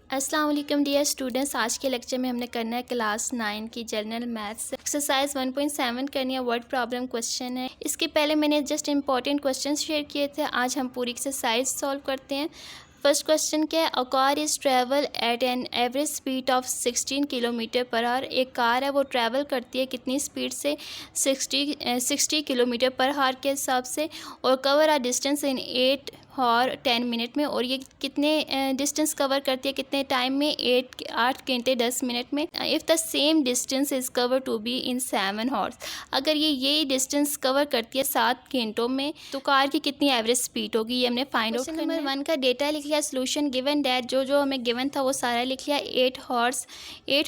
अस्सलाम वालेकुम dear students. आज के लेक्चर में हमने करना है क्लास 9 की जनरल मैथ्स एक्सरसाइज 1.7 करनी है। वर्ड प्रॉब्लम क्वेश्चन है। इसके पहले मैंने जस्ट इंपॉर्टेंट क्वेश्चन शेयर किए थे। आज हम पूरी एक्सरसाइज सॉल्व करते हैं। फर्स्ट क्वेश्चन क्या है, a car is travel at an average speed of 16 kilometre per hour. एक कार है वो ट्रैवल करती है कितनी स्पीड से, 60 किलोमीटर पर आवर के हिसाब से, और कवर आ डिस्टेंस इन 8 और 10 मिनट में। और ये कितने डिस्टेंस कवर करती है, कितने टाइम में, 8 घंटे 10 मिनट में। If the same distance is cover to be in 7 hours. अगर ये यही डिस्टेंस कवर करती है 7 घंटों में, तो कार की कितनी एवरेज स्पीड होगी, ये हमने फाइंड आउट करना है। नंबर 1 का डेटा लिख लिया, सोल्यूशन गिवन डैट, जो हमें गिवन था वो सारा लिख लिया। 8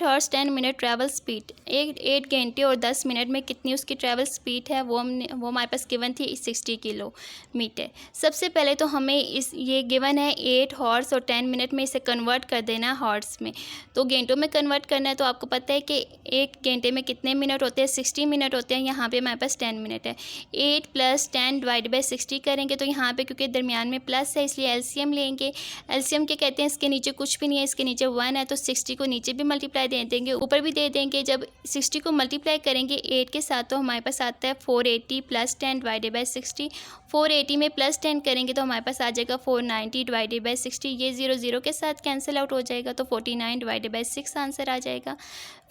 हॉर्स 10 मिनट ट्रैवल स्पीड, 8 घंटे और 10 मिनट में कितनी उसकी ट्रैवल स्पीड है वो हमारे पास गिवन थी 60 किलोमीटर। सबसे पहले तो हमें ये गिवन है 8 हॉर्स और 10 मिनट में, इसे कन्वर्ट कर देना है हॉर्स में। तो घंटों में कन्वर्ट करना है, तो आपको पता है कि 1 घंटे में कितने मिनट होते हैं, 60 मिनट होते हैं। यहाँ पे हमारे पास 10 मिनट है। 8 + 10 / 60 करेंगे तो यहाँ पे क्योंकि दरमियान में प्लस है इसलिए एलसीएम लेंगे। एलसीएम क्या कहते हैं, इसके नीचे कुछ भी नहीं है, इसके नीचे 1 है, तो 60 को नीचे भी मल्टीप्लाई दे देंगे, ऊपर भी दे देंगे। जब 60 को मल्टीप्लाई करेंगे 8 के साथ तो हमारे पास आता है 480 + 10 / 60। 480 में +10 करेंगे तो हमारे पास आ जाएगा 490 / 60। ये 0 0 के साथ कैंसिल आउट हो जाएगा, तो 49 / 6 आंसर आ जाएगा।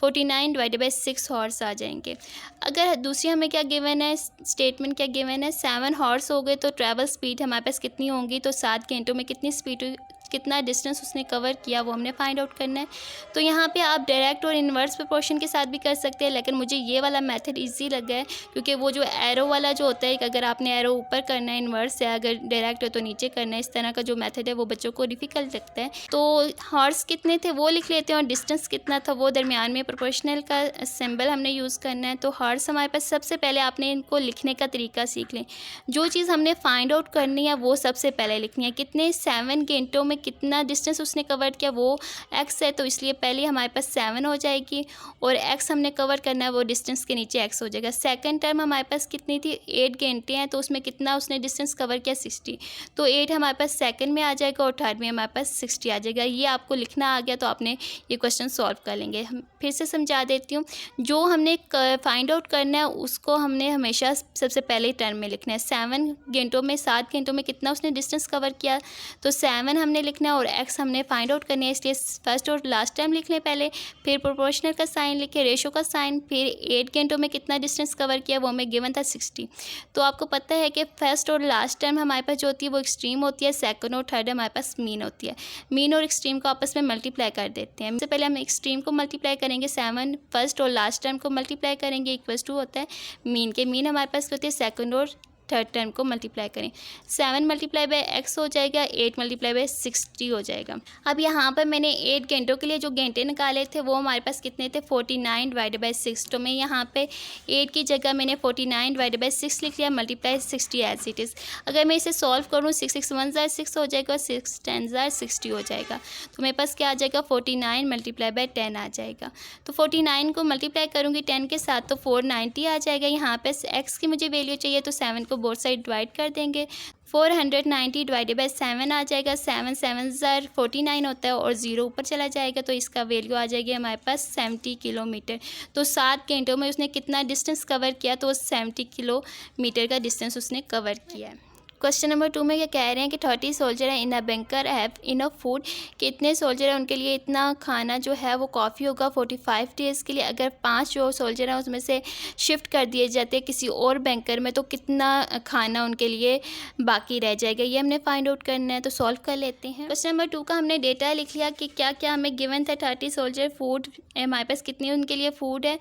49 / 6 हॉर्स आ जाएंगे। अगर दूसरी हमें क्या गिवन है, स्टेटमेंट क्या गिवन है, 7 हॉर्स हो गए तो ट्रैवल स्पीड हमारे पास कितनी होंगी, तो 7 घंटों में कितनी स्पीड, कितना डिस्टेंस उसने कवर किया वो हमने फाइंड आउट करना है। तो यहाँ पे आप डायरेक्ट और इन्वर्स प्रोपोर्शन के साथ भी कर सकते हैं, लेकिन मुझे ये वाला मेथड इजी लगा है क्योंकि वो जो एरो वाला जो होता है, अगर आपने एरो ऊपर करना है इन्वर्स है, अगर डायरेक्ट है तो नीचे करना है, इस तरह का जो मेथड है वो बच्चों को डिफ़िकल्ट लगता है। तो हॉर्स कितने थे वो लिख लेते हैं और डिस्टेंस कितना था वो दरमियान में प्रोपोर्शनल का सिंबल हमने यूज़ करना है। तो हॉर्स हमारे पास, सबसे पहले आपने इनको लिखने का तरीका सीख लें। जो चीज़ हमने फाइंड आउट करनी है वो सबसे पहले लिखनी है। कितने 7 घंटों में कितना डिस्टेंस उसने कवर किया वो x है, तो इसलिए पहले हमारे पास 7 हो जाएगी और x हमने कवर करना है, वो डिस्टेंस के नीचे x हो जाएगा। सेकंड टर्म हमारे पास कितनी थी, 8 घंटे हैं, तो उसमें कितना उसने डिस्टेंस कवर किया, 60। तो 8 हमारे पास सेकंड में आ जाएगा और थर्ड में हमारे पास 60 आ जाएगा। ये आपको लिखना आ गया तो आपने ये क्वेश्चन सॉल्व कर लेंगे। हम फिर से समझा देती हूँ, जो हमने फाइंड आउट करना है उसको हमने हमेशा सबसे पहले टर्म में लिखना है। 7 घंटों में, 7 घंटों में कितना उसने डिस्टेंस कवर किया, तो 7 हमने लिखना है और x हमने फाइंड आउट करनी है, इसलिए फर्स्ट और लास्ट टाइम लिख लें पहले, फिर प्रोपोर्शनल का साइन लिखे, रेशो का साइन, फिर 8 घंटों में कितना डिस्टेंस कवर किया वो हमें गिवन था 60। तो आपको पता है कि फर्स्ट और लास्ट टाइम हमारे पास जो होती है वो एक्सट्रीम होती है, सेकंड और थर्ड हमारे पास मीन होती है। मीन और एक्सट्रीम को आपस में मल्टीप्लाई कर देते हैं। सबसे पहले हम एक्सट्रीम को मल्टीप्लाई करेंगे, 7 फर्स्ट और लास्ट टाइम को मल्टीप्लाई करेंगे, इक्वल्स टू होता है मीन के। मीन हमारे पास होती है सेकंड और थर्ड टर्म को मल्टीप्लाई करें। 7 × x हो जाएगा, 8 × 60 हो जाएगा। अब यहाँ पर मैंने 8 घंटों के लिए जो घंटे निकाले थे वो हमारे पास कितने थे, 49 / 6। तो मैं यहाँ पे 8 की जगह मैंने 49 / 6 लिख लिया, मल्टीप्लाई 60 एज इट इज़। अगर मैं इसे सॉल्व करूँ, 6 6 1 ज़ार 6 हो जाएगा, 6 10 ज़ार 60 हो जाएगा। तो मेरे पास क्या आ जाएगा, 49 × 10 आ जाएगा। तो 49 को मल्टीप्लाई करूँगी 10 के साथ तो 490 आ जाएगा। यहाँ पे x की मुझे वैल्यू चाहिए तो 7 को बोथ साइड डिवाइड कर देंगे, 490 / 7 आ जाएगा। 7 7 ज़ार 49 होता है और 0 ऊपर चला जाएगा, तो इसका वैल्यू आ जाएगी हमारे पास 70 किलोमीटर। तो 7 घंटों में उसने कितना डिस्टेंस कवर किया, तो 70 किलोमीटर का डिस्टेंस उसने कवर किया है। क्वेश्चन नंबर 2 में क्या कह रहे हैं कि 30 सोल्जर है in a bunker have enough food. कितने सोल्जर हैं उनके लिए इतना खाना जो है वो काफ़ी होगा 45 डेज़ के लिए। अगर 5 जो सोल्जर हैं उसमें से शिफ्ट कर दिए जाते हैं किसी और बैंकर में, तो कितना खाना उनके लिए बाकी रह जाएगा, ये हमने फाइंड आउट करना है। तो सॉल्व कर लेते हैं। क्वेश्चन नंबर 2 का हमने डेटा लिख लिया कि क्या क्या हमें गिवन था। 30 सोल्जर फूड, हमारे पास कितनी उनके लिए फ़ूड है,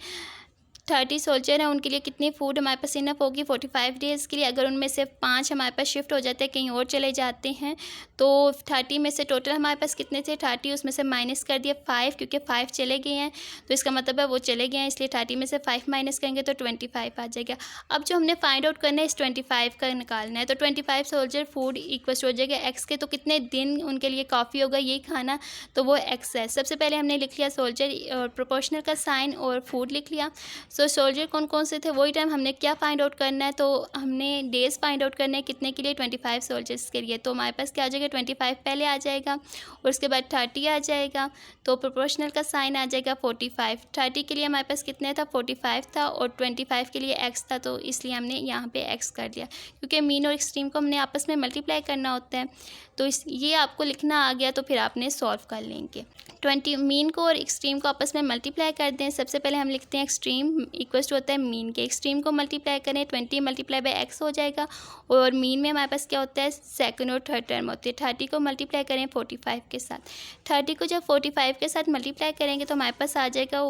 30 सोल्जर हैं उनके लिए कितनी फ़ूड हमारे पास इनफ होगी 45 डेज़ के लिए। अगर उनमें से 5 हमारे पास शिफ्ट हो जाते हैं, कहीं और चले जाते हैं, तो 30 में से टोटल हमारे पास कितने थे, 30 उसमें से माइनस कर दिया 5, क्योंकि 5 चले गए हैं तो इसका मतलब है वो चले गए हैं, इसलिए 30 में से 5 माइनस करेंगे तो 25 आ जाएगा। अब जो हमने फाइंड आउट करना है इस 25 का निकालना है, तो 25 सोल्जर फूड इक्वल हो जाएगा एक्स के। तो कितने दिन उनके लिए काफ़ी होगा ये खाना, तो वो एक्स है। सबसे पहले हमने लिख लिया सोल्जर और प्रोपोर्शनल का साइन और फूड लिख लिया। सो सोल्जर कौन कौन से थे, वही टाइम हमने क्या फाइंड आउट करना है, तो हमने डेज़ फाइंड आउट करना है कितने के लिए, 25 सोल्जर्स के लिए। तो हमारे पास क्या आ जाएगा, 25 पहले आ जाएगा और उसके बाद 30 आ जाएगा, तो प्रोपोर्शनल का साइन आ जाएगा 45। 30 के लिए हमारे पास कितने था, 45 था, और 25 के लिए x था, तो इसलिए हमने यहाँ पे x कर दिया, क्योंकि मीन और एक्सट्रीम को हमने आपस में मल्टीप्लाई करना होता है। तो ये आपको लिखना आ गया, तो फिर आपने सॉल्व कर लेंगे। 20 मीन को और एक्सट्रीम को आपस में मल्टीप्लाई कर दें। सबसे पहले हम लिखते हैं एक्सट्रीम इक्वल्स टू होता है मीन के, एक्सट्रीम को मल्टीप्लाई करें, 20 मल्टीप्लाई बाय एक्स हो जाएगा, और मीन में हमारे पास क्या होता है, सेकंड और थर्ड टर्म होती है। 30 को मल्टीप्लाई करें 45 के साथ, 30 को जब 45 के साथ मल्टीप्लाई करेंगे तो हमारे पास आ जाएगा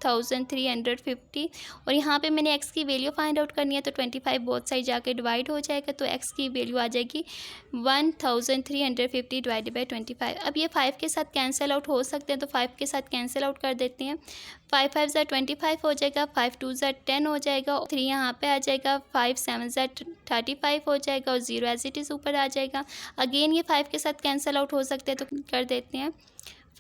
1350, और यहाँ पे मैंने x की वैल्यू फाइंड आउट करनी है, तो 25 बोथ साइड जाके डिवाइड हो जाएगा, तो x की वैल्यू आ जाएगी 1350 डिवाइडेड बाई 25। अब ये 5 के साथ कैंसिल आउट हो सकते हैं, तो 5 के साथ कैंसिल आउट कर देते हैं। 5 5 ज़ा 25 हो जाएगा, 5 2 ज़ा 10 हो जाएगा, 3 यहाँ पे आ जाएगा, 5 7 ज़ा 35 हो जाएगा, और 0 एज इट इज़ ऊपर आ जाएगा। अगेन ये 5 के साथ कैंसिल आउट हो सकते हैं, तो कर देते हैं।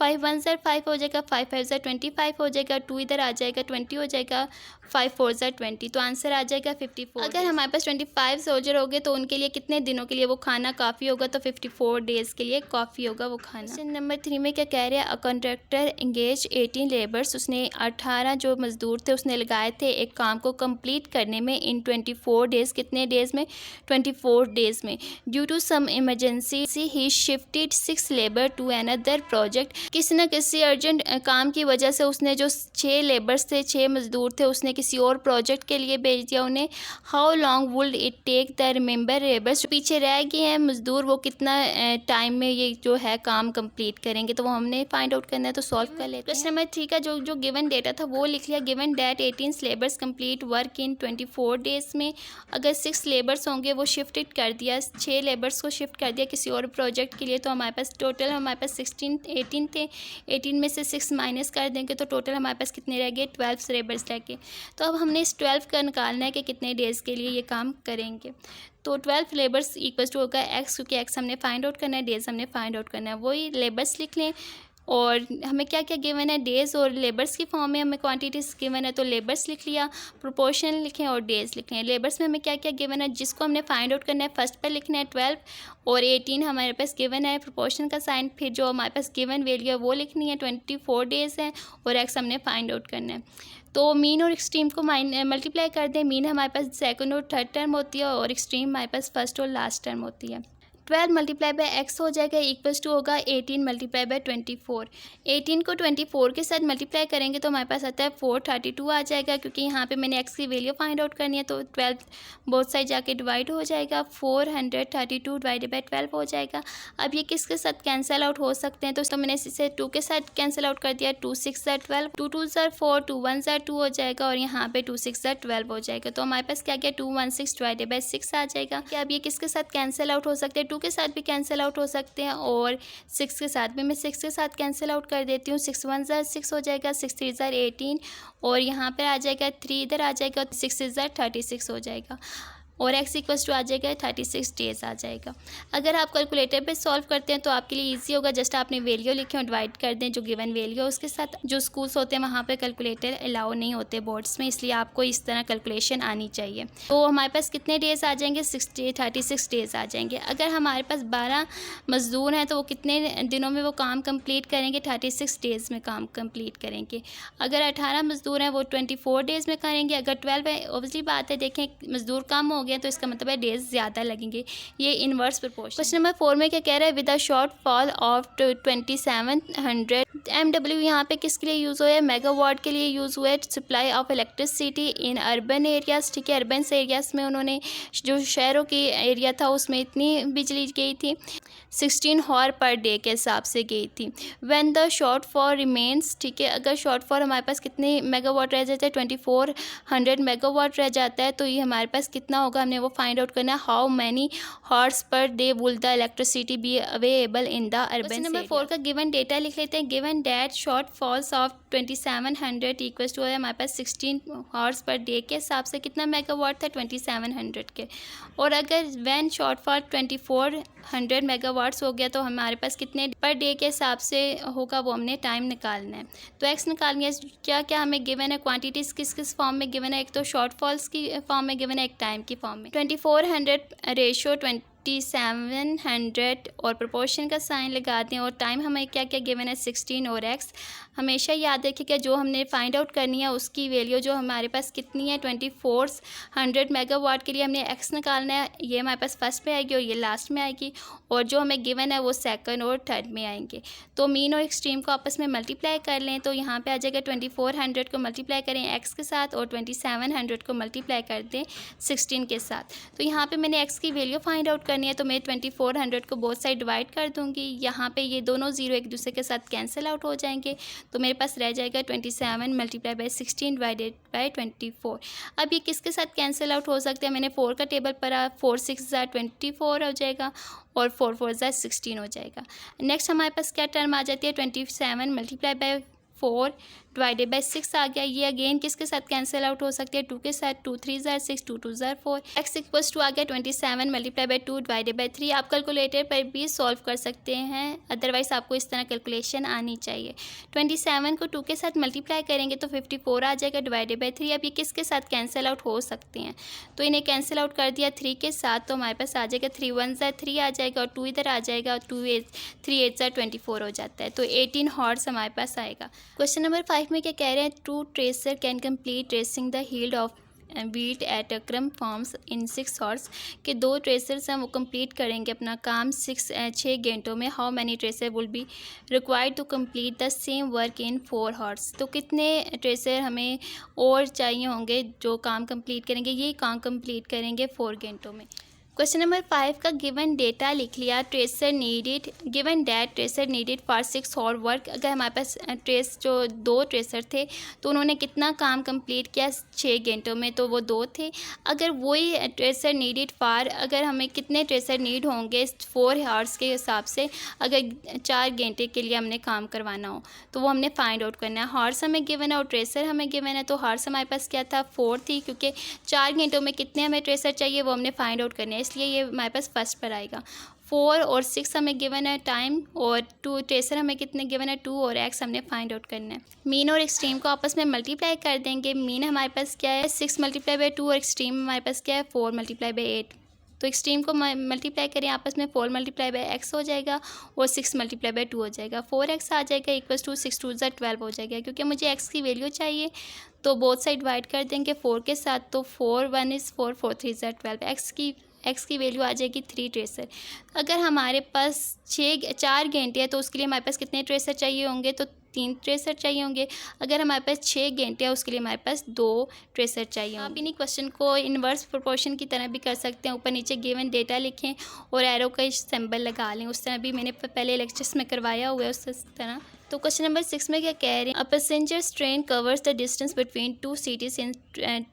5 1 ज़ा 5 हो जाएगा, 5 5 ज़ा 25 हो जाएगा, 2 इधर आ जाएगा, 20 हो जाएगा, 5 4 ज़ा 20, तो आंसर आ जाएगा 54। अगर हमारे पास 25 सोल्जर हो गए तो उनके लिए कितने दिनों के लिए वो खाना काफ़ी होगा, तो 54 डेज़ के लिए काफ़ी होगा वो खाना। क्वेश्चन नंबर 3 में क्या कह रहे हैं, अ कॉन्ट्रैक्टर एंगेज 18 लेबर्स, उसने 18 जो मजदूर थे उसने लगाए थे एक काम को कंप्लीट करने में इन 24 डेज़, कितने डेज़ में, 24 डेज़ में। Due to some emergency he shifted 6 labour to another project, किसी न किसी अर्जेंट काम की वजह से उसने जो 6 लेबर्स थे, 6 मजदूर थे, उसने किसी और प्रोजेक्ट के लिए भेज दिया उन्हें। How long would it take the remember labours, पीछे रह गए हैं मजदूर, वो कितना टाइम में ये जो है काम कंप्लीट करेंगे, तो वो हमने फाइंड आउट करना है, तो सॉल्व कर लेते हैं। क्वेश्चन नंबर 3 का जो गिवन डेटा था वो लिख लिया। Given date 18 labours complete work in 24 days में, अगर 6 लेबर्स होंगे वो शिफ्टेड कर दिया, 6 लेबर्स को शिफ्ट कर दिया किसी और प्रोजेक्ट के लिए, तो हमारे पास टोटल हमारे पास 18 थे, 18 में से 6 माइनस कर देंगे तो टोटल हमारे पास कितने रह गए, 12 लेबर्स रह गए। तो अब हमने इस 12 का निकालना है कि कितने डेज़ के लिए ये काम करेंगे। तो 12 लेबर्स इक्वल्स टू होगा एक्स, क्योंकि एक्स हमने फाइंड आउट करना है, डेज़ हमने फाइंड आउट करना है। वही लेबर्स लिख लें, और हमें क्या क्या गिवन है, डेज़ और लेबर्स की फॉर्म में हमें क्वांटिटीज़ गिवन है, तो लेबर्स लिख लिया, प्रोपोर्शन लिखें और डेज़ लिखें। लेबर्स में हमें क्या क्या गिवन है, जिसको हमने फाइंड आउट करना है, फर्स्ट पर लिखना है 12, और 18 हमारे पास गिवन है, प्रोपोर्शन का साइन, फिर जो हमारे पास गिवन वैल्यू है वो लिखनी है, 24 डेज़ है, और एक्स हमने फाइंड आउट करना है। तो मीन और एक्सट्रीम को मल्टीप्लाई कर दें। मीन हमारे पास सेकंड और थर्ड टर्म होती है, और एक्सट्रीम हमारे पास फर्स्ट और लास्ट टर्म होती है। 12 मल्टीप्लाई बाय एक्स हो जाएगा इक्वल्स टू होगा 18 मल्टीप्लाई बाय 24। 18 को 24 के साथ मल्टीप्लाई करेंगे तो हमारे पास आता है 432 आ जाएगा, क्योंकि यहाँ पे मैंने एक्स की वैल्यू फाइंड आउट करनी है, तो 12 बोथ साइड जाके डिवाइड हो जाएगा, 432 डिवाइडेड बाय 12 हो जाएगा। अब ये किसके साथ कैंसिल आउट हो सकते हैं, तो मैंने इसे 2 के साथ कैंसिल आउट कर दिया, 2 6 ज़ा 12, 2 2 ज़ा 4, 2 1 ज़ा 2 हो जाएगा, और यहाँ पे 2 6 ज़ा 12 हो जाएगा। तो हमारे पास क्या क्या 216 डिवाइडेड बाय 6 आ जाएगा। क्या अब ये किसके साथ कैंसिल आउट हो सकते हैं, 2 के साथ भी कैंसिल आउट हो सकते हैं, और 6 के साथ भी। मैं 6 के साथ कैंसिल आउट कर देती हूँ, 6 1 ज़ा 6 हो जाएगा, 6 3 ज़ा 18, और यहाँ पर आ जाएगा 3 इधर आ जाएगा, 6 6 ज़ा 36 हो जाएगा, और x इक्वल्स टू आ जाएगा 36 डेज़ आ जाएगा। अगर आप कैलकुलेटर पे सॉल्व करते हैं तो आपके लिए इजी होगा, जस्ट आपने वैल्यू लिखें और डिवाइड कर दें जो गिवन वैल्यू है उसके साथ। जो स्कूल्स होते हैं वहाँ पे कैलकुलेटर अलाउ नहीं होते बोर्ड्स में, इसलिए आपको इस तरह कैलकुलेशन आनी चाहिए। तो हमारे पास कितने डेज़ आ जाएंगे, 36 डेज़ आ जाएंगे। अगर हमारे पास 12 मजदूर हैं तो वो कितने दिनों में वो काम कम्प्लीट करेंगे, 36 डेज़ में काम कम्प्लीट करेंगे। अगर 18 मजदूर हैं वो 24 डेज़ में करेंगे। अगर 12 है, ऑब्वियसली बात है, देखें मजदूर कम हो गया तो इसका मतलब है डेज ज़्यादा लगेंगे, ये इनवर्स प्रोपोर्शन। क्वेश्चन नंबर 4 में क्या कह रहा है, with a short fall of 2700 MW यहाँ पे किसके लिए यूज़ हुआ है, मेगावाट के लिए यूज़ हुआ है, supply of electricity in urban areas. ठीक है, अर्बन एरियाज़ में उन्होंने जो शहरों की एरिया था उसमें इतनी बिजली गई थी, 16 हॉर पर डे के हिसाब से गई थी। When the short fall remains, ठीक है, अगर शॉर्ट फॉल हमारे पास कितने मेगावाट रह जाता है, 2400 मेगावाट रह जाता है, तो ये हमारे पास कितना होगा, हमने वो फाइंड आउट करना है। How many hours per day will the electricity be available in the urban. Number 4 का गिवन डेटा लिख लेते हैं। Given that short falls of 2700 equals to हमारे पास 16 हॉर्स पर डे के हिसाब से कितना मेगावाट था, 2700 के। और अगर व्हेन शॉर्ट फॉल 24 100 मेगावाट्स हो गया, तो हमारे पास कितने पर डे के हिसाब से होगा वो हमने टाइम निकालना है। तो एक्स निकालनी है, क्या क्या हमें गिवन है, क्वांटिटीज़ किस किस फॉर्म में गिवन है, एक तो शॉर्ट फॉल्स की फॉर्म में गिवन है, एक टाइम की फॉर्म में। 2400 रेशो 2700 और प्रोपोर्शन का साइन लगा दें, और टाइम हमें क्या क्या गिवन है 16 और एक्स। हमेशा याद रखिएगा जो हमने फाइंड आउट करनी है उसकी वैल्यू जो हमारे पास कितनी है 2400 मेगावाट के लिए हमने एक्स निकालना है, ये हमारे पास फर्स्ट में आएगी और ये लास्ट में आएगी, और जो हमें गिवन है वो सेकंड और थर्ड में आएंगे। तो मीन और एक्सट्रीम को आपस में मल्टीप्लाई कर लें, तो यहाँ पे आ जाएगा 2400 को मल्टीप्लाई करें एक्स के साथ और 2700 को मल्टीप्लाई कर दें 16 के साथ। तो यहाँ पे मैंने एक्स की वैल्यू फाइंड आउट करनी है, तो मैं 2400 को बोथ साइड डिवाइड कर दूँगी। यहाँ पे ये दोनों ज़ीरो एक दूसरे के साथ कैंसिल आउट हो जाएंगे, तो मेरे पास रह जाएगा 27 मल्टीप्लाई बाई 16 डिवाइडेड बाई 24। अब ये किसके साथ कैंसिल आउट हो सकते हैं, मैंने 4 का टेबल पढ़ा, 4 6 24 हो जाएगा और 4 4 16 हो जाएगा। नेक्स्ट हमारे पास क्या टर्म आ जाती है 27 मल्टीप्लाई बाई 4 डिवाइडेड बाई 6 आ गया। ये अगेन किसके साथ कैंसिल आउट हो सकती है 2 के साथ, 2 3 6 2 2 4। एक्स इक्वल्स टू आ गया 27 मल्टीप्लाई बाई 2 डिवाइडेड बाई 3। आप कैलकुलेटर पर भी सॉल्व कर सकते हैं, अदरवाइज आपको इस तरह कैलकुलेशन आनी चाहिए। 27 को 2 के साथ मल्टीप्लाई करेंगे तो 54 आ जाएगा डिवाइडेड बाई 3। अब ये किसके साथ कैंसिल आउट हो सकते हैं, तो इन्हें कैंसिल आउट कर दिया 3 के साथ, तो हमारे पास आ जाएगा 3 1 3 आ जाएगा और 2 इधर आ जाएगा और 3 8 24 हो जाता है, तो 18 हॉर्स हमारे पास आएगा। क्वेश्चन नंबर 5 में क्या कह रहे हैं, two tracer can complete tracing the field of wheat at Akram farms in 6 hours, के 2 ट्रेसर्स हैं वो कंप्लीट करेंगे अपना काम 6 घंटों में। How many tracer will be required to complete the same work in 4 hours, तो कितने ट्रेसर हमें और चाहिए होंगे जो काम कंप्लीट करेंगे, ये काम कंप्लीट करेंगे 4 घंटों में। क्वेश्चन नंबर 5 का गिवन डेटा लिख लिया, tracer needed given that tracer needed for 6 और वर्क। अगर हमारे पास जो 2 ट्रेसर थे तो उन्होंने कितना काम कंप्लीट किया 6 घंटों में, तो वो 2 थे। अगर वही ट्रेसर नीडेड फॉर, अगर हमें कितने ट्रेसर नीड होंगे 4 आवर्स के हिसाब से, अगर 4 घंटे के लिए हमने काम करवाना हो तो वो हमने फाइंड आउट करना है। हॉर्स हमें गिवन है और ट्रेसर हमें गिवन है, तो हॉर्स हमारे पास क्या था 4 थी, क्योंकि 4 घंटों में कितने हमें ट्रेसर चाहिए वो हमने फाइंड आउट करना है, इसलिए ये हमारे पास फर्स्ट पर आएगा। 4 और 6 हमें गिवन है टाइम, और 2 ट्रेसर हमें कितने गिवन है 2 और एक्स हमने फाइंड आउट करना है। मीन और एक्सट्रीम को आपस में मल्टीप्लाई कर देंगे। मीन हमारे पास क्या है 6 मल्टीप्लाई बाई 2 और एक्सट्रीम हमारे पास क्या है 4 मल्टीप्लाई बाई 8। तो एक्सट्रीम को मल्टीप्लाई करें आपस में, 4 मल्टीप्लाई बाई एक्स हो जाएगा और 6 मल्टीप्लाई बाई 2 हो जाएगा। 4x आ जाएगा इक्वल्स टू 6 2 12 हो जाएगा। क्योंकि मुझे x की वैल्यू चाहिए तो बोथ साइड डिवाइड कर देंगे 4 के साथ, तो 4 1 इज़ 4 4 3 12। एक्स की वैल्यू आ जाएगी 3 ट्रेसर। अगर हमारे पास 4 घंटे है तो उसके लिए हमारे पास कितने ट्रेसर चाहिए होंगे, तो 3 ट्रेसर चाहिए होंगे। अगर हमारे पास 6 घंटे है उसके लिए हमारे पास 2 ट्रेसर चाहिए। आप इन्हीं क्वेश्चन को इन्वर्स प्रोपोर्शन की तरह भी कर सकते हैं, ऊपर नीचे गिवन डेटा लिखें और एरो का सिंबल लगा लें, उस तरह भी मैंने पहले लेक्चर्स में करवाया हुआ है उस तरह। तो क्वेश्चन नंबर 6 में क्या कह रहे हैं, a passengers train covers the distance between 2 cities in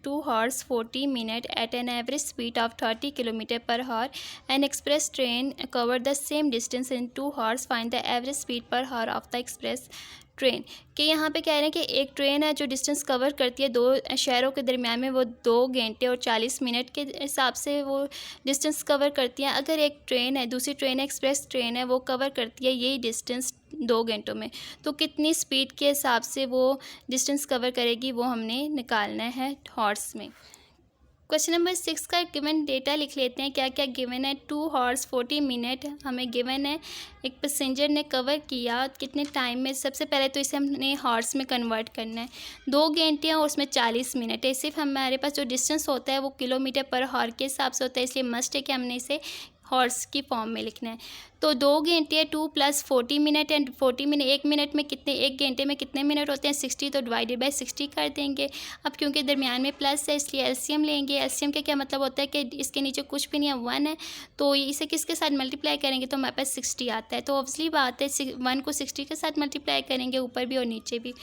2 hours 40 minutes at an average speed of 30 km/h. An express train covered the same distance in 2 hours. Find the average speed per hour of the express train. कि यहाँ पे कह रहे हैं कि एक train है जो डिस्टेंस कवर करती है 2 शहरों के दरमियान में, वो 2 घंटे और 40 मिनट के हिसाब से वो डिस्टेंस कवर करती है। अगर एक ट्रेन है, दूसरी ट्रेन एक्सप्रेस ट्रेन है, वो कवर करती है यही डिस्टेंस 2 घंटों में, तो कितनी स्पीड के हिसाब से वो डिस्टेंस कवर करेगी वो हमने निकालना है हॉर्स में। क्वेश्चन नंबर 6 का गिवन डेटा लिख लेते हैं, क्या क्या गिवन है। 2 hours 40 मिनट हमें गिवन है, एक पैसेंजर ने कवर किया कितने टाइम में। सबसे पहले तो इसे हमने हॉर्स में कन्वर्ट करना है। 2 घंटे और उसमें 40 मिनट है। सिर्फ हमारे पास जो डिस्टेंस होता है वो किलोमीटर पर हॉर के हिसाब से होता है, इसलिए मस्ट है कि हमने इसे हॉर्स की फॉर्म में लिखना है। तो 2 घंटे 2 + 40 मिनट एंड 40 मिनट, 1 मिनट में कितने, 1 घंटे में कितने मिनट होते हैं 60, तो डिवाइडेड बाई 60 कर देंगे। अब क्योंकि दरमियान में प्लस है इसलिए एलसीएम लेंगे। एलसीएम का क्या मतलब होता है कि इसके नीचे कुछ भी नहीं है 1 है, तो इसे किसके साथ मल्टीप्लाई करेंगे तो हमारे पास 60 आता है। तो ऑब्वियसली बात है 1 को 60 के साथ मल्टीप्लाई करेंगे, ऊपर भी और नीचे भी।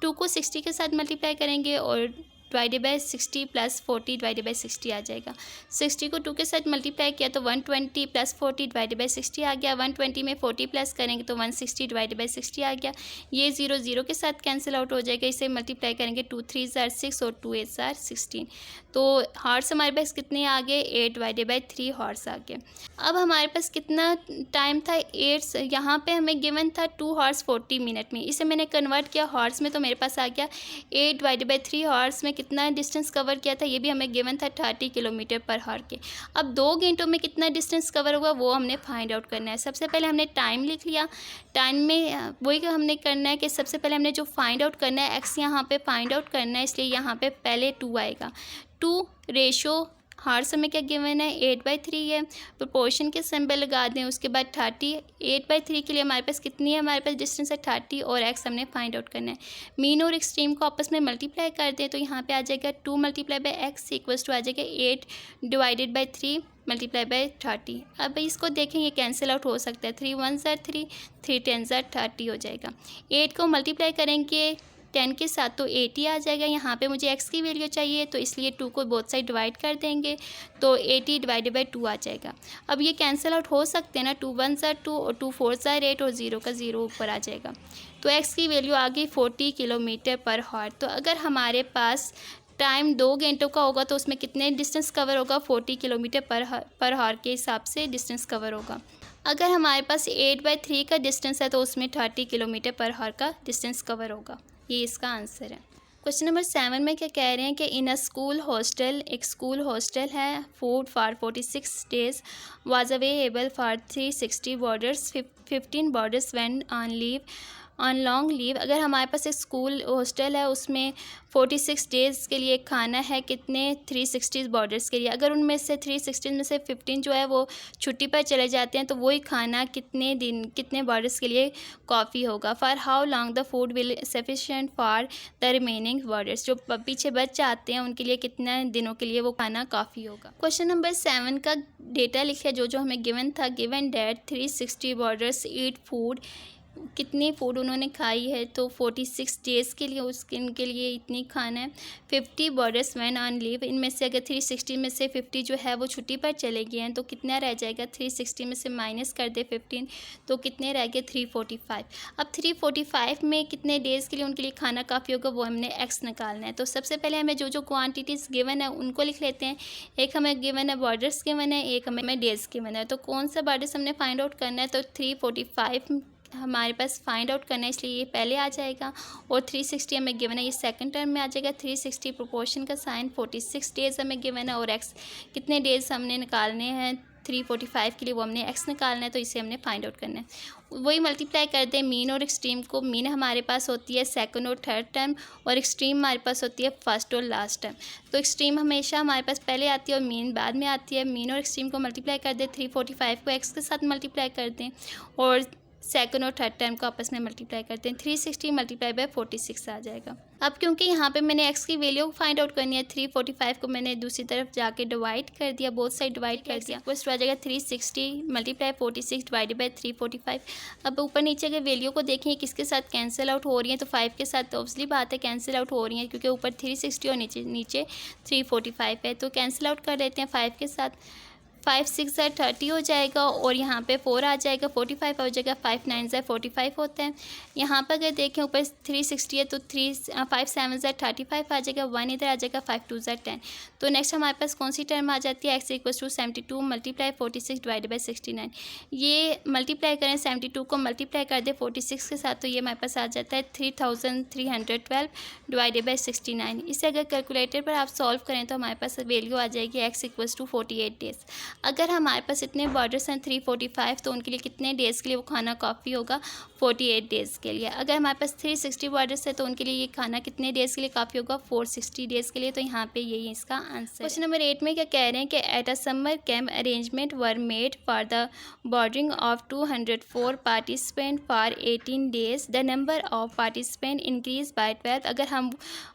2 को 60 के साथ मल्टीप्लाई करेंगे और डिवाइडेड बाई 60 + 40 डिवाइडेड बाई 60 आ जाएगा। 60 को 2 के साथ मल्टीप्लाई किया तो 120 + 40 डिवाइडेड बाई 60 आ गया। 120 में 40 प्लस करेंगे तो 160 डिवाइडेड बाई 60 आ गया। ये 0 0 के साथ कैंसिल आउट हो जाएगा, इसे मल्टीप्लाई करेंगे 2 3 6 और 2 8 16। तो हॉर्स हमारे पास कितने आ गए, 8/3 हॉर्स आ गए। अब हमारे पास कितना टाइम था, 8, यहाँ पे हमें गिवन था 2 हॉर्स 40 मिनट में, इसे मैंने कन्वर्ट किया हॉर्स में तो मेरे पास आ गया 8/3 हॉर्स में कितना डिस्टेंस कवर किया था, ये भी हमें गिवन था 30 किलोमीटर पर हॉर के। अब 2 घंटों में कितना डिस्टेंस कवर होगा वो हमने फाइंड आउट करना है। सबसे पहले हमने टाइम लिख लिया, टाइम में वही हमने करना है कि सबसे पहले हमने जो फाइंड आउट करना है एक्स यहाँ पे फाइंड आउट करना है, इसलिए यहाँ पे पहले 2 आएगा। 2 रेशो हॉर्स हमें क्या गिवन है, 8/3 है, प्रोपोर्शन के सिंबल लगा दें, उसके बाद 30, 8/3 के लिए हमारे पास कितनी है, हमारे पास डिस्टेंस है 30 और एक्स हमने फाइंड आउट करना है। मीन और एक्सट्रीम को आपस में मल्टीप्लाई कर दें तो यहाँ पे आ जाएगा 2 × x इक्वल्स टू आ जाएगा 8/3 × 30। अब इसको देखें ये कैंसिल आउट हो सकता है, 3 1 ज़ा 3, 3 10 ज़ा 30 हो जाएगा। 8 को मल्टीप्लाई करेंगे 10 के साथ तो 80 आ जाएगा। यहाँ पे मुझे x की वैल्यू चाहिए तो इसलिए 2 को बोथ साइड डिवाइड कर देंगे तो 80/2 आ जाएगा। अब ये कैंसिल आउट हो सकते हैं ना, 2 1 ज़ा 2 और 2 4 ज़ा 8 और 0 का 0 ऊपर आ जाएगा। तो x की वैल्यू आ गई 40 किलोमीटर पर हॉर। तो अगर हमारे पास टाइम 2 घंटों का होगा तो उसमें कितने डिस्टेंस कवर होगा, 40 किलोमीटर पर हॉर के हिसाब से डिस्टेंस कवर होगा। अगर हमारे पास 8/3 का डिस्टेंस है तो उसमें 30 किलोमीटर पर हॉर का डिस्टेंस कवर होगा। ये इसका आंसर है। क्वेश्चन नंबर 7 में क्या कह रहे हैं कि इन अ स्कूल हॉस्टल, एक स्कूल हॉस्टल है, food for 46 days was available for 360 boarders, 15 boarders went on leave on long leave. अगर हमारे पास एक स्कूल हॉस्टल है उसमें 46 डेज़ के लिए खाना है, कितने 360 बॉर्डर्स के लिए, अगर उनमें से 360 में से 15 जो है वो छुट्टी पर चले जाते हैं तो वही खाना कितने दिन कितने बॉर्डर्स के लिए काफ़ी होगा। For how long the food will sufficient for the remaining borders, जो पीछे बच जाते हैं उनके लिए कितने दिनों के लिए वो खाना काफ़ी होगा। क्वेश्चन नंबर 7 का डेटा लिखिए जो हमें गिवन था, given that 360 borders eat food, कितनी फ़ूड उन्होंने खाई है तो 46 डेज़ के लिए इनके लिए इतनी खाना है। 50 बॉर्डर्स वैन ऑन लीव, इनमें से अगर 360 में से 50 जो है वो छुट्टी पर चले गए हैं तो कितना रह जाएगा, 360 में से माइनस कर दे 15 तो कितने रह गए 345। अब 345 में कितने डेज़ के लिए उनके लिए खाना काफ़ी होगा वो हमने एक्स निकालना है। तो सबसे पहले हमें जो क्वान्टिटीज़ गिवन है उनको लिख लेते हैं। एक हमें गिवन है बॉर्डर्स गिवन है, एक हमें डेज़ गिवन है। तो कौन सा बॉर्डर्स हमने फाइंड आउट करना है, तो 345 हमारे पास फाइंड आउट करना है इसलिए ये पहले आ जाएगा और 360 हमें गिवन है, ये सेकंड टर्म में आ जाएगा। 360 प्रोपोर्शन का साइन, 46 डेज़ हमें गिवन है और एक्स कितने डेज़ हमने निकालने हैं 345 के लिए वो हमने एक्स निकालना है तो इसे हमने फाइंड आउट करना है। वही मल्टीप्लाई कर दें मीन और एक्सट्रीम को। मीन हमारे पास होती है सेकंड और थर्ड टर्म और एक्सट्रीम हमारे पास होती है फर्स्ट और लास्ट टर्म। तो एक्सट्रीम हमेशा हमारे पास पहले आती है और मीन बाद में आती है। मीन और एक्सट्रीम को मल्टीप्लाई कर दें, 345 को एक्स के साथ मल्टीप्लाई कर दें और सेकंड और थर्ड टर्म को आपस में मल्टीप्लाई करते हैं। 360 × 46 आ जाएगा। अब क्योंकि यहाँ पे मैंने एक्स की वैल्यू फाइंड आउट करनी है, 345 को मैंने दूसरी तरफ जाके डिवाइड कर दिया, बोथ साइड डिवाइड कर दिया, बस आ जाएगा 360 × 46 डिवाइडेड बाय 345। अब ऊपर नीचे के वैल्यू को देखें किसके साथ कैंसिल आउट हो रही है, तो 5 के साथ तो ऑब्वियसली बात है कैंसिल आउट हो रही है क्योंकि ऊपर 360 और नीचे 345 है, तो कैंसिल आउट कर देते हैं 5 के साथ। 5 6 ज़ा 30 हो जाएगा और यहाँ पे 4 आ जाएगा, 45 हो जाएगा, 5 9 ज़ा 45 होता है। यहाँ पर अगर देखें ऊपर 360 है तो 5 7 ज़ा 35 आ जाएगा, 1 इधर आ जाएगा, 5 2 ज़ा 10। तो नेक्स्ट हमारे पास कौन सी टर्म आ जाती है, x = 72 × 46 डिवाइडेड बाई 69। ये मल्टीप्लाई करें 72 को मल्टीप्लाई कर दे 46 के साथ तो ये हमारे पास आ जाता है 3312 डिवाइडेड बाई 69। इसे अगर कैलकुलेटर पर आप सॉल्व करें तो हमारे पास वैल्यू आ जाएगी x = 48 डेज़। अगर हमारे पास इतने बॉर्डर्स हैं 345 तो उनके लिए कितने डेज़ के लिए वो खाना काफ़ी होगा, 48 डेज़ के लिए। अगर हमारे पास 360 बॉर्डर्स है तो उनके लिए ये खाना कितने डेज़ के लिए काफ़ी होगा, 460 डेज़ के लिए। तो यहाँ पे यही इसका आंसर। क्वेश्चन नंबर 8 में क्या कह रहे हैं कि at a summer camp arrangement were made for the bordering of 204 participant for 18 days, the number of participant increase by 12। अगर हम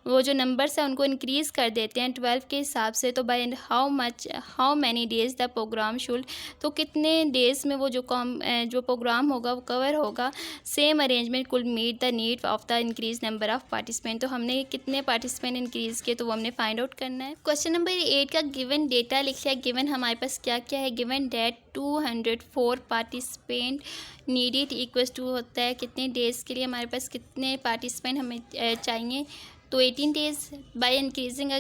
वो जो नंबर्स हैं उनको इंक्रीज़ कर देते हैं 12 के हिसाब से तो by how many days the programme should, तो कितने डेज़ में वो जो प्रोग्राम होगा वो कवर होगा। Same arrangement could meet the need of the increase number of participant, तो हमने कितने पार्टिसिपेंट इंक्रीज़ किए तो वो हमने फाइंड आउट करना है। क्वेश्चन नंबर 8 का गिवन डेटा लिखा है। गिवन हमारे पास क्या क्या है, given date 204 participant needed equals to होता है कितने डेज़ के लिए हमारे पास कितने पार्टिसिपेंट हमें चाहिए, तो 18 डेज़ बाय इंक्रीजिंग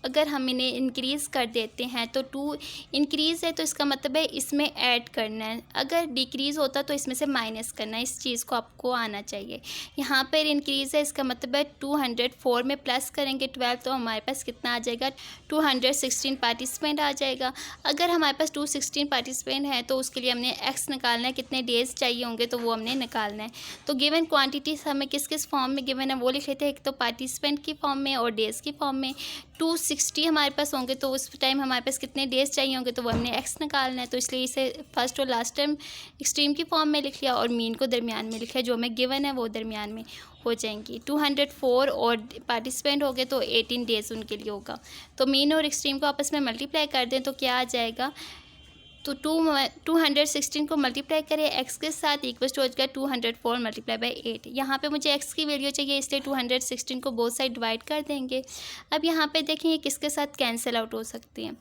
अगर हम इन्हें इंक्रीज़ कर देते हैं तो 2 इंक्रीज़ है तो इसका मतलब है इसमें ऐड करना है, अगर डिक्रीज़ होता तो इसमें से माइनस करना है। इस चीज़ को आपको आना चाहिए। यहाँ पर इंक्रीज़ है, इसका मतलब है 204 में प्लस करेंगे 12 तो हमारे पास कितना आ जाएगा, 216 पार्टिसिपेंट आ जाएगा। अगर हमारे पास 216 पार्टिसिपेंट है तो उसके लिए हमने एक्स निकालना है, कितने डेज़ चाहिए होंगे तो वो हमने निकालना है। तो गिवन क्वांटिटीज़ हमें किस किस फॉर्म में गिवन है वो लिख लेते हैं, एक तो पार्टिसिपेंट की फॉर्म में और डेज़ की फॉर्म में। 260 हमारे पास होंगे तो उस टाइम हमारे पास कितने डेज़ चाहिए होंगे तो वो हमने एक्स निकालना है, तो इसलिए इसे फर्स्ट और लास्ट टर्म एक्सट्रीम की फॉर्म में लिख लिया और मीन को दरमियान में लिखा, जो हमें गिवन है वो दरमियान में हो जाएंगी। 204 और पार्टिसिपेंट हो गए तो 18 डेज़ उनके लिए होगा। तो मीन और एक्सट्रीम को आपस में मल्टीप्लाई कर दें तो क्या आ जाएगा, तो 216 को मल्टीप्लाई करें एक्स के साथ इक्वल्स टू हो जाएगा 204 मल्टीप्लाई बाई 8। यहाँ पे मुझे एक्स की वैल्यू चाहिए इसलिए 216 को बोथ साइड डिवाइड कर देंगे। अब यहाँ पे देखें ये किसके साथ कैंसिल आउट हो सकती हैं,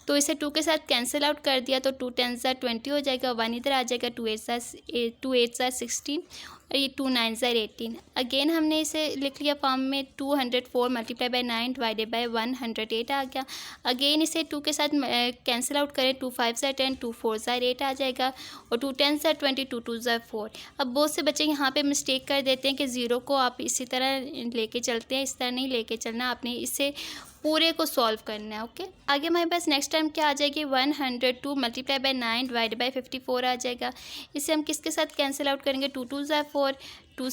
तो इसे 2 के साथ कैंसिल आउट कर दिया तो 2 10 20 हो जाएगा, 1 इधर आ जाएगा, 2 8 16 और ये 2 9 18। अगेन हमने इसे लिख लिया फॉर्म में 204 मल्टीप्लाई बाई 9 डिवाइडेड बाई 108 आ गया। अगेन इसे 2 के साथ कैंसिल आउट करें, 2 5 10, 2 4 8 आ जाएगा और 2 10 20, 2 2 4। अब बहुत से बच्चे यहाँ पे मिस्टेक कर देते हैं कि ज़ीरो को आप इसी तरह लेके चलते हैं, इस तरह नहीं लेके चलना, आपने इसे पूरे को सॉल्व करना है। ओके, आगे हमारे पास नेक्स्ट टाइम क्या आ जाएगी, 102 मल्टीप्लाई बाई 9 डिवाइड बाई 54 आ जाएगा। इसे हम किसके साथ कैंसिल आउट करेंगे, 2 2 4, 2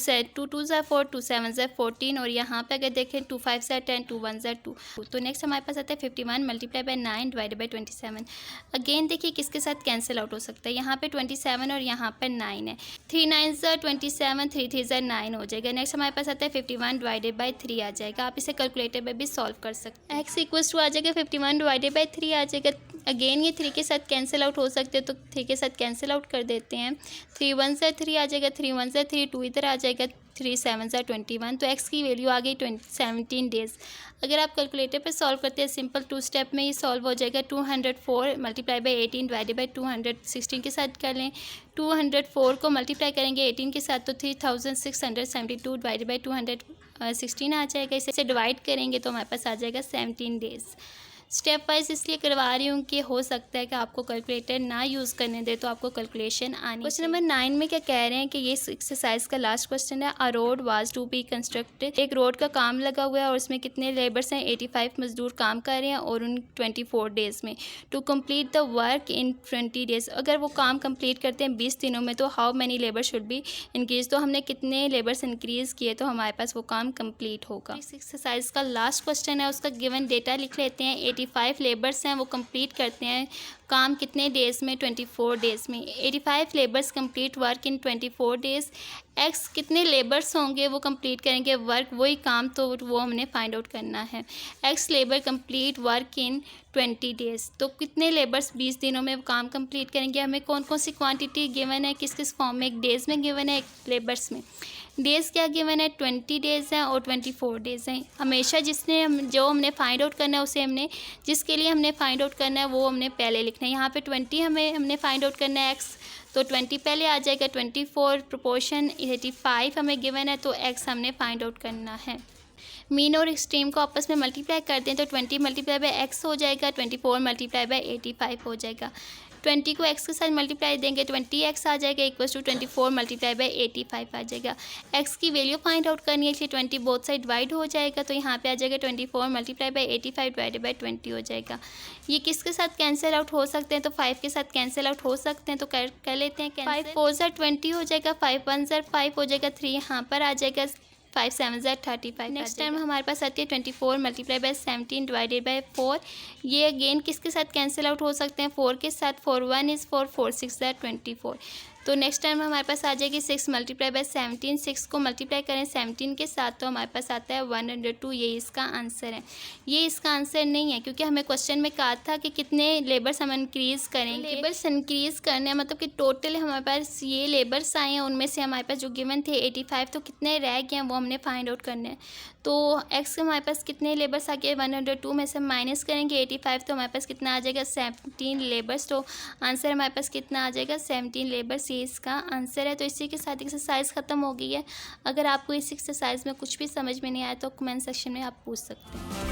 2 4, 2 7 14 और यहाँ पे अगर देखें 2 5 10, 2 1 2। तो नेक्स्ट हमारे पास आता है 51 multiply by 9 divide by 27। Again देखिए किसके साथ कैंसिल आउट हो सकता है, यहाँ पे 27 और यहाँ पर 9 है, 3 9 27, 3 3 9 हो जाएगा। नेक्स्ट हमारे पास आता है 51 डिवाइडेड बाई 3 आ जाएगा। आप इसे कैलकुलेटर में भी सॉल्व कर सकते हैं। एक्स इक्वल्स टू आ जाएगा 51 डिवाइडेड बाई 3 आ जाएगा। अगेन ये 3 के साथ कैंसिल आउट हो सकते हैं तो 3 के साथ कैंसिल आउट कर देते हैं, 3 1 3 आ जाएगा, 3 1 3, 2 इधर आ जाएगा, 3 7 21। तो एक्स की वैल्यू आ गई 17 डेज़। अगर आप कैलकुलेटर पे सॉल्व करते हैं सिंपल 2 स्टेप में ही सॉल्व हो जाएगा। 204 मल्टीप्लाई बाई 18 डिवाइडेड बाई 216 के साथ कर लें, 204 को मल्टीप्लाई करेंगे 18 के साथ तो 3672 डिवाइडेड बाई 216 आ जाएगा। इसे डिवाइड करेंगे तो हमारे पास आ जाएगा 17 डेज़। स्टेप वाइज इसलिए करवा रही हूँ कि हो सकता है कि आपको कैलकुलेटर ना यूज़ करने दे तो आपको कैलकुलेशन आनी। क्वेश्चन नंबर 9 में क्या कह रहे हैं कि ये एक्सरसाइज का लास्ट क्वेश्चन है। A road was to be constructed, एक रोड का काम लगा हुआ है और उसमें कितने लेबर्स हैं, 85 मजदूर काम कर रहे हैं और उन 24 डेज़ में। To complete the work in 20 days, अगर वो काम कम्प्लीट करते हैं 20 दिनों में तो how many labour should be increase, तो हमने कितने लेबर्स इंक्रीज़ किए तो हमारे पास वो काम कम्प्लीट होगा। इस एक्सरसाइज का लास्ट क्वेश्चन है, उसका गिवन डेटा लिख लेते हैं। 85 लेबर्स हैं वो कंप्लीट करते हैं काम कितने डेज़ में, 24 डेज़ में। 85 labours complete work in 24 days. X कितने लेबर्स होंगे वो कंप्लीट करेंगे वर्क, वही काम, तो वो हमने फाइंड आउट करना है। X labour complete work in 20 days, तो कितने लेबर्स 20 दिनों में वो काम कंप्लीट करेंगे। हमें कौन कौन सी क्वांटिटी गिवन है, किस किस फॉर्म में, एक डेज़ में गिवन है, एक लेबर्स में। डेज़ क्या गिवन है, 20 डेज़ हैं और 24 डेज़ हैं। हमेशा जो हमने फाइंड आउट करना है उसे जिसके लिए हमने फाइंड आउट करना है वो हमने पहले लिखना है। यहाँ पे 20 हमने फाइंड आउट करना है एक्स, तो 20 पहले आ जाएगा। 24 प्रोपोर्शन 85 हमें गिवन है तो एक्स हमने फाइंड आउट करना है। मीन और एक्सट्रीम को आपस में मल्टीप्लाई कर दें तो 20 मल्टीप्लाई बाई एक्स हो जाएगा, 24 मल्टीप्लाई बाई 85 हो जाएगा। 20 को x के साथ मल्टीप्लाई देंगे 20x आ जाएगा इक्वल्स टू 24 मल्टीप्लाई बाई 85 आ जाएगा। x की वैल्यू फाइंड आउट करनी है इसलिए 20 बोथ साइड डिवाइड हो जाएगा तो यहाँ पे आ जाएगा 24 मल्टीप्लाई बाई 85 डिवाइडेड बाई 20 हो जाएगा। ये किसके साथ कैंसिल आउट हो सकते हैं तो 5 के साथ कैंसिल आउट हो सकते हैं तो कर लेते हैं। 5 4 20 हो जाएगा, 5 1 5 हो जाएगा, 3 यहाँ पर आ जाएगा, 5 7 35। नेक्स्ट टाइम हमारे पास आती है 24 मल्टीप्लाई बाई 17 डिवाइडेड बाई 4। ये अगेन किसके साथ कैंसिल आउट हो सकते हैं, 4 के साथ। 4 1 इज़ 4, 4 6 24। तो नेक्स्ट टाइम हमारे पास आ जाएगी 6 मल्टीप्लाई बाई 17। 6 को मल्टीप्लाई करें 17 के साथ तो हमारे पास आता है 102। ये इसका आंसर है। ये इसका आंसर नहीं है क्योंकि हमें क्वेश्चन में कहा था कि कितने लेबर्स हम इंक्रीज़ करेंगे। लेबर्स इंक्रीज़ करने हैं मतलब कि टोटल हमारे पास ये लेबर्स आए हैं, उनमें से हमारे पास जो गिवन थे 85, तो कितने रह गए हैं वो हमने फाइंड आउट करने हैं। तो एक्स के हमारे पास कितने लेबर्स आ गए 102 में से माइनस करेंगे 85 तो हमारे पास कितना आ जाएगा 17 लेबर्स। तो आंसर हमारे पास कितना आ जाएगा 17 लेबर्स, ये इसका आंसर है। तो इसी के साथ एक्सरसाइज ख़त्म हो गई है। अगर आपको इस एक्सरसाइज में कुछ भी समझ में नहीं आया तो कमेंट सेक्शन में आप पूछ सकते हैं।